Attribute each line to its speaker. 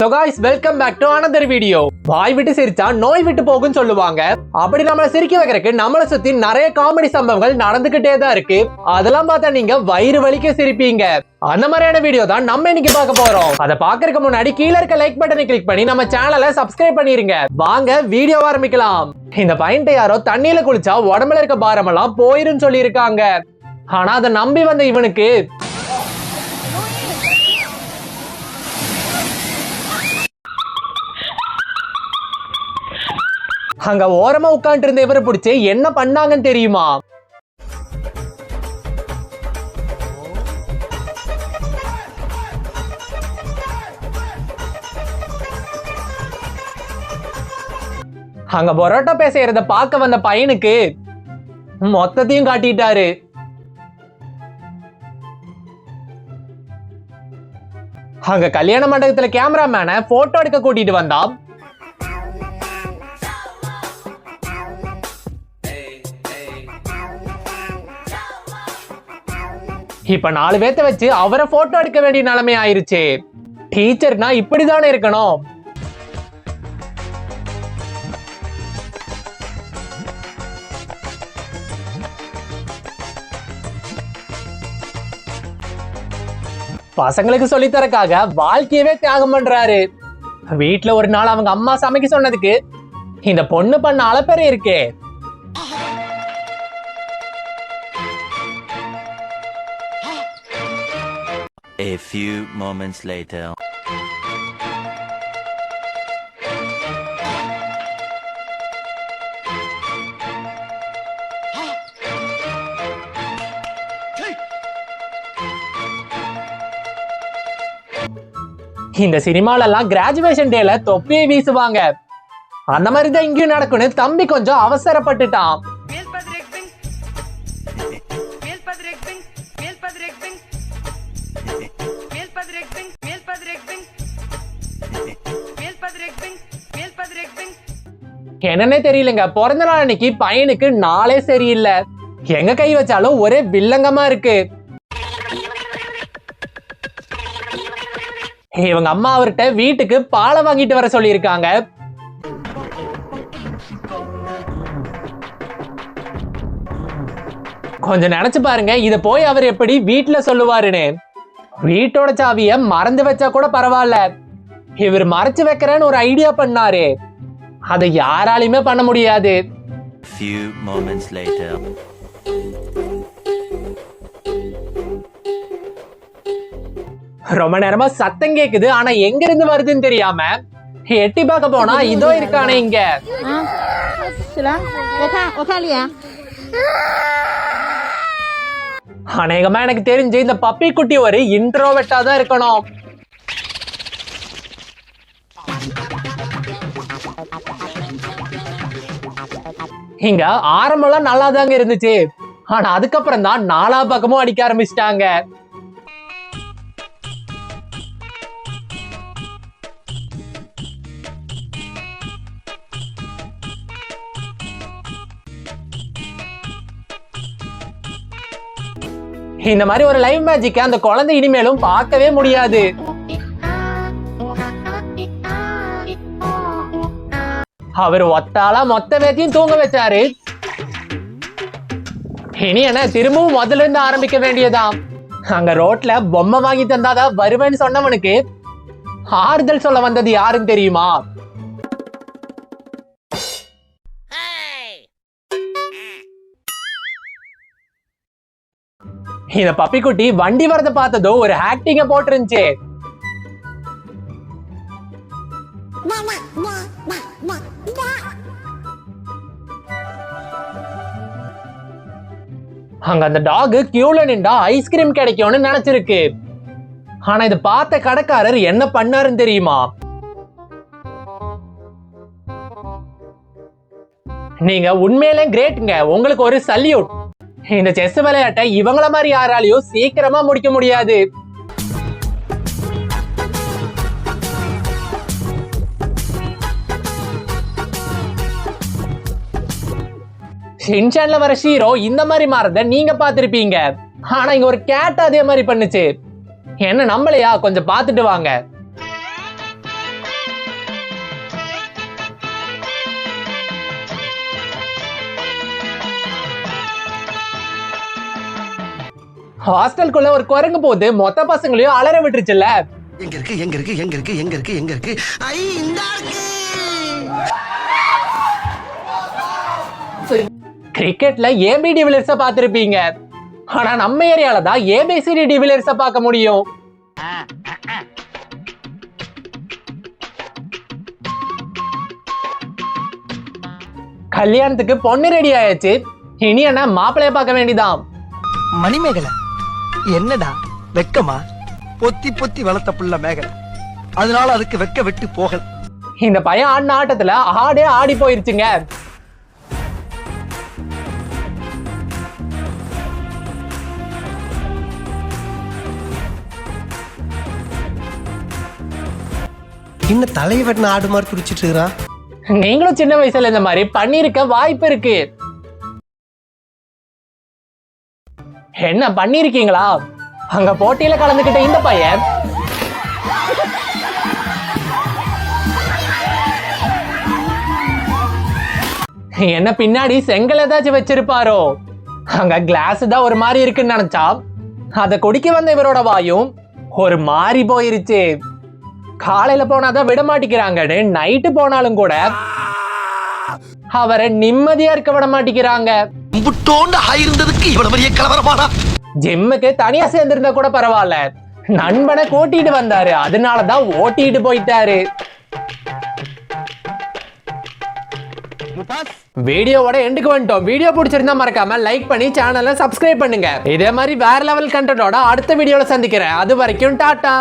Speaker 1: So guys, welcome back to another video. வாய் விட்டு சிரிச்சா நோய் விட்டு போகும்னு சொல்லுவாங்க. அப்படி நம்மள சிரிக்க வைக்கிறதுக்கு நம்மள சுத்தி நிறைய காமெடி சம்பவங்கள் நடந்துகிட்டே தான் இருக்கு. அதெல்லாம் பார்த்தா நீங்க வயிறு வலிக்க சிரிப்பீங்க. அந்த மாதிரியான வீடியோ தான் நம்ம இன்னைக்கு பார்க்க போறோம். அதை பார்க்கறதுக்கு முன்னாடி கீழ இருக்க லைக் பட்டனை கிளிக் பண்ணி நம்ம சேனலை சப்ஸ்கிரைப் பண்ணிருங்க. வாங்க வீடியோ ஆரம்பிக்கலாம். இந்த பையன்ட்ட யாரோ தண்ணியில குளிச்சா உடம்புல இருக்க பாரமெல்லாம் போயிருன்னு சொல்லி இருக்காங்க. ஆனா அதை நம்பி வந்த இவனுக்கு அங்க ஓரமா உட்கார்ந்து இருந்த இவரை பிடிச்சு என்ன பண்ணாங்கன்னு தெரியுமா? அங்க பரோட்டா பேசுறத பார்க்க வந்த பையனுக்கு மொத்தத்தையும் காட்டிட்டாரு. அங்க கல்யாண மண்டபத்துல கேமராமேனை போட்டோ எடுக்க கூட்டிட்டு வந்தா. இப்ப 4 பேத்த வச்சு அவரை போட்டோ எடுக்க வேண்டிய நிலைமை ஆயிருச்சு. டீச்சர்னா இப்படிதானே இருக்கணும். பசங்களுக்கு சொல்லித்தரக்காக வாழ்க்கையவே தியாகம் பண்றாரு. வீட்டுல ஒரு நாள் அவங்க அம்மா சமைக்க சொன்னதுக்கு இந்த பொண்ணு பண்ண அளப்பெற இருக்கே.
Speaker 2: A few moments later.
Speaker 1: இந்த சினிமால எல்லாம் கிராஜுவேஷன் டேல தொப்பியை வீசுவாங்க. அந்த மாதிரி தான் இங்கேயும் நடக்கும்னு தம்பி கொஞ்சம் அவசரப்பட்டுட்டான். என்னன்னே தெரியலங்க, பிறந்த நாள் அன்னைக்கு பையனுக்கு நாளே சரியில்லை. எங்க கை வச்சாலும் ஒரே வில்லங்கமா இருக்கு. இவங்க அம்மா அவர்கிட்ட வீட்டுக்கு பாலை வாங்கிட்டு வர சொல்லி இருக்காங்க. கொஞ்சம் நினைச்சு பாருங்க, இத போய் அவர் எப்படி வீட்டுல சொல்லுவாருன்னு. வீட்டோட சாவிய மறந்து வச்சா கூட பரவாயில்ல, இவர் மறைச்சு வைக்கிறேன்னு ஒரு ஐடியா பண்ணாரு. அதை யாராலையுமே பண்ண முடியாது.
Speaker 2: Few moments later.
Speaker 1: ரொம்ப நேரமா சத்தம் கேக்குது, ஆனா எங்க இருந்து வருதுன்னு தெரியாம எட்டி பார்க்க போனா இதோ இருக்கானே இங்க. அநேகமா எனக்கு தெரிஞ்சு இந்த பப்பி குட்டி ஒரு இன்ட்ரோவெர்ட்டா தான் இருக்கணும். இங்க ஆரம்பம்லாம் நல்லா தாங்க இருந்துச்சு, ஆனா அதுக்கப்புறம் தான் 4 பக்கமும் அடிக்க ஆரம்பிச்சிட்டாங்க. இந்த மாதிரி ஒரு லைவ் மேஜிக் அந்த குழந்தை இனிமேலும் பார்க்கவே முடியாது. அவர் ஒத்தாலா மொத்த பேத்தையும் தூங்க வச்சாரு. இனி என்ன திரும்பவும் முதல்ல இருந்து ஆரம்பிக்க வேண்டியதான். அங்க ரோட்ல பொம்மை வாங்கி தந்தாதான் வருவேன்னு சொன்னவனுக்கு ஆறுதல் சொல்ல வந்தது யாருன்னு தெரியுமா? இந்த பப்பி குட்டி வண்டி வரத பார்த்ததோ ஒரு ஆக்டிங்க போட்டிருந்துச்சு. அங்க அந்த டாக் கியூல நின்றா ஐஸ்கிரீம் கிடைக்கும்னு நினைச்சிருக்கு. ஆனா இத பார்த்த கடைக்காரர் என்ன பண்ணாருன்னு தெரியுமா? நீங்க உண்மையிலே கிரேட்ங்க, உங்களுக்கு ஒரு சல்யூட். இந்த செஸ் விளையாட்டை இவங்கள மாதிரி யாராலையும் சீக்கிரமா முடிக்க முடியாது. ஷின்சான்ல வர ஷீரோ இந்த மாதிரி மாறத நீங்க பாத்திருப்பீங்க. ஆனா இங்க ஒரு கேட் அதே மாதிரி பண்ணுச்சு. என்ன நம்பலையா? கொஞ்சம் பார்த்துட்டு வாங்க. ஹாஸ்டலுக்குள்ள ஒரு குரங்கு போது மொத்த பசங்களையும் அலற விட்டுருச்சுல்ல.
Speaker 3: எங்க இருக்கு எங்க இருக்கு எங்க இருக்கு எங்க இருக்கு எங்க இருக்கு ஐ இந்த
Speaker 1: கிரிக்கெட்ல ஏபி டிவிலியர்ஸ பார்த்திருப்பீங்க. ஆனா நம்ம ஏரியால தான் ஏபிசிடி டிவிலியர்ஸ பார்க்க முடியும். கல்யாணத்துக்கு பொண்ணு ரெடி ஆயாச்சு. இனி என்ன மாப்பிளைய பார்க்க வேண்டியதான்.
Speaker 4: மணிமேகலை என்னடா வெக்கமா? பொத்தி பொத்தி வளர்த்த புள்ள மேகலை, அதனால அதுக்கு வெக்க விட்டு போகல.
Speaker 1: இந்த பையன் ஆடின ஆட்டத்துல ஆடே ஆடி போயிருச்சுங்க.
Speaker 4: இன்னும் தலையை வெட்டின ஆடு மாதிரி துடிச்சிட்டு இருக்கிறான்.
Speaker 1: நீங்களும் சின்ன வயசுல இந்த மாதிரி பண்ணிருக்க வாய்ப்பு இருக்கு. என்ன பண்ணிருக்கீங்களா? அங்க போட்டியில கலந்துகிட்ட இந்த பையன் என்ன பின்னாடி செங்கல் ஏதாச்சும் வச்சிருப்பாரோ? அங்க கிளாஸ் தான் ஒரு மாதிரி இருக்குன்னு நினைச்சா அதை குடிக்க வந்த இவரோட வாயும் ஒரு மாறி போயிருச்சு. காலையில போனாதான் விட மாட்டேங்கிறாங்கன்னு நைட்டு போனாலும் கூட அவரை நிம்மதியா இருக்க விட மாட்டேங்கிறாங்க.
Speaker 3: ஆயிருந்ததுக்கு இவ்வளவு பெரிய கலவரமாடா.
Speaker 1: ஜிம்முக்கு தனியா சேர்ந்திருந்தா கூட பரவாயில்ல, நண்பனை கூட்டிட்டு வந்தாரு, அதனாலதான் ஓட்டிட்டு போயிட்டாரு. வீடியோவோட எண்டுக்கு வந்துட்டோம். வீடியோ பிடிச்சிருந்தா மறக்காம லைக் பண்ணி சேனலை சப்ஸ்கிரைப் பண்ணுங்க. இதே மாதிரி வேற லெவல் கண்டென்ட்டோட அடுத்த வீடியோல சந்திக்கிறேன். அது வரைக்கும் டாடா.